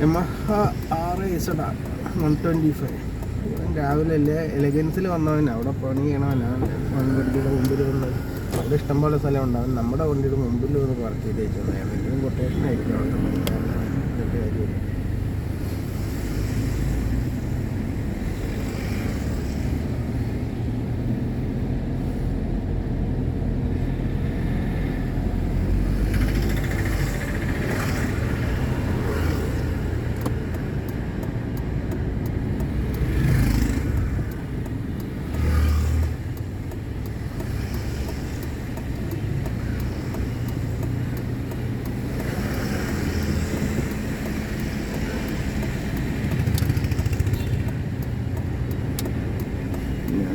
Yamaha RS 125. ഇവൻ രാവിലെ അല്ലേ എലഗൻസിൽ വന്നവനാണ്, അവിടെ പണി ചെയ്യണവനാണ്. വണ്ടിയുടെ മുമ്പിൽ വന്ന് അവിടെ ഇഷ്ടംപോലെ സ്ഥലം ഉണ്ടാവും. നമ്മുടെ വണ്ടിയുടെ മുമ്പിൽ വന്ന് പാർക്ക് ചെയ്ത് വെച്ചാൽ എന്തെങ്കിലും കൊട്ടേഷൻ ആയിരിക്കും അവിടെ കാര്യമില്ല.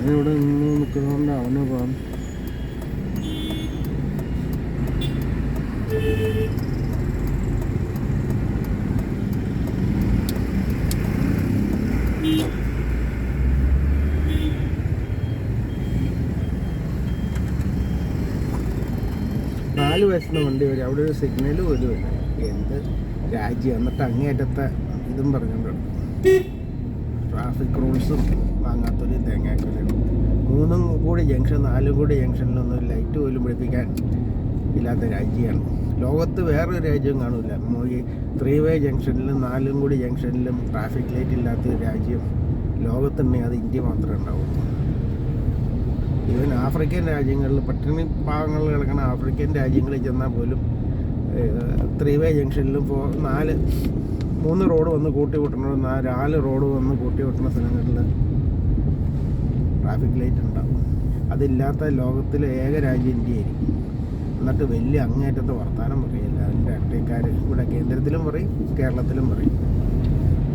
ഞാനിവിടെ നിന്ന് നിൽക്കുന്നതുകൊണ്ട് അവന് പോകാം. നാല് വയസ്സിന് വണ്ടി വരും, അവിടെ ഒരു സിഗ്നൽ പോലും ഇല്ല. എന്ത് രാജ്യം! എന്നിട്ട് അങ്ങേറ്റത്തെ ഇതും പറഞ്ഞുകൊണ്ടുണ്ട്, ട്രാഫിക് റൂൾസും വാങ്ങാത്തൊരു തേങ്ങാക്കൊല്ലും. 3 കൂടി ജംഗ്ഷൻ 4 കൂടി ജംഗ്ഷനിലൊന്നും ലൈറ്റ് പോലും പിടിപ്പിക്കാൻ ഇല്ലാത്ത രാജ്യമാണ്. ലോകത്ത് വേറൊരു രാജ്യവും കാണില്ല. ഈ 3 വേ ജംഗ്ഷനിലും 4 കൂടി ജംഗ്ഷനിലും ട്രാഫിക് ലൈറ്റ് ഇല്ലാത്തൊരു രാജ്യം ലോകത്തുണ്ടെങ്കിൽ അത് ഇന്ത്യ മാത്രമേ ഉണ്ടാവുള്ളൂ. ഈവൻ ആഫ്രിക്കൻ രാജ്യങ്ങളിൽ, പട്ടിണി പാവങ്ങളിൽ കിടക്കുന്ന ആഫ്രിക്കൻ രാജ്യങ്ങളിൽ ചെന്നാൽ പോലും 3 വേ ജംഗ്ഷനിലും 3 റോഡ് വന്ന് കൂട്ടി വിട്ടണം, 4 റോഡ് വന്ന് കൂട്ടി വിട്ടുന്ന സ്ഥലങ്ങളിൽ ട്രാഫിക് ലൈറ്റ് ഉണ്ടാവും. അതില്ലാത്ത ലോകത്തിലെ ഏക രാജ്യം ഇന്ത്യയായിരിക്കും. എന്നിട്ട് വലിയ അങ്ങേറ്റത്തെ വർത്തമാനം പറയില്ല അതിൻ്റെ അട്ടേക്കാർ. ഇവിടെ കേന്ദ്രത്തിലും പറയും, കേരളത്തിലും പറയും.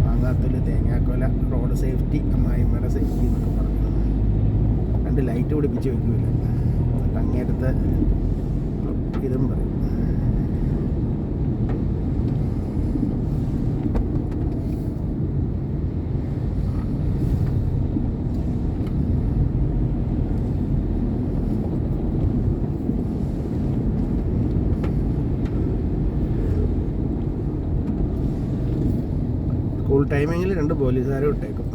വാങ്ങാത്തൊരു തേങ്ങാക്കൊല, റോഡ് സേഫ്റ്റി, അമ്മായിമ്മയുടെ സേഫ്റ്റി എന്നൊക്കെ പറഞ്ഞു. 2 ലൈറ്റ് പിടിപ്പിച്ച് വയ്ക്കില്ല. എന്നിട്ട് അങ്ങേറ്റത്തെ ഇതും പറയും. സ്കൂൾ ടൈമിങ്ങിൽ 2 പോലീസുകാരെ വിട്ടേക്കും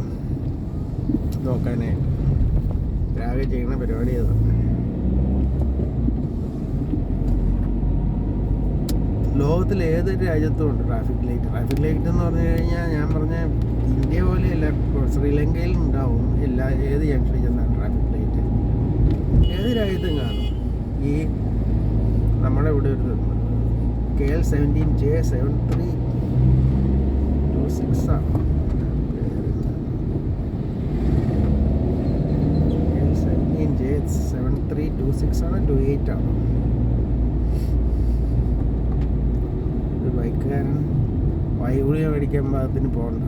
നോക്കാനായിട്ട്. രാവിലെ ചെയ്യുന്ന പരിപാടി അത്. ലോകത്തിൽ ഏതൊരു രാജ്യത്തും ഉണ്ട് ട്രാഫിക് ലൈറ്റ്. ട്രാഫിക് ലൈറ്റ് എന്ന് പറഞ്ഞു കഴിഞ്ഞാൽ ഞാൻ പറഞ്ഞ ഇന്ത്യ പോലെയല്ല, ശ്രീലങ്കയിൽ ഉണ്ടാവും. ഏത് ജംഗ്ഷനിൽ ചെന്നാണ് ട്രാഫിക് ലൈറ്റ്. ഏത് രാജ്യത്തും കാണും. ഈ നമ്മുടെ ഇവിടെ ഒരു KL 17J 7326 ആണ്. KL 17J 7326 ആണ്, 28 ആണ്. ഒരു ബൈക്കുകാരൻ വൈകുളിയെ മേടിക്കാൻ പാകത്തിന് പോകണ്ട.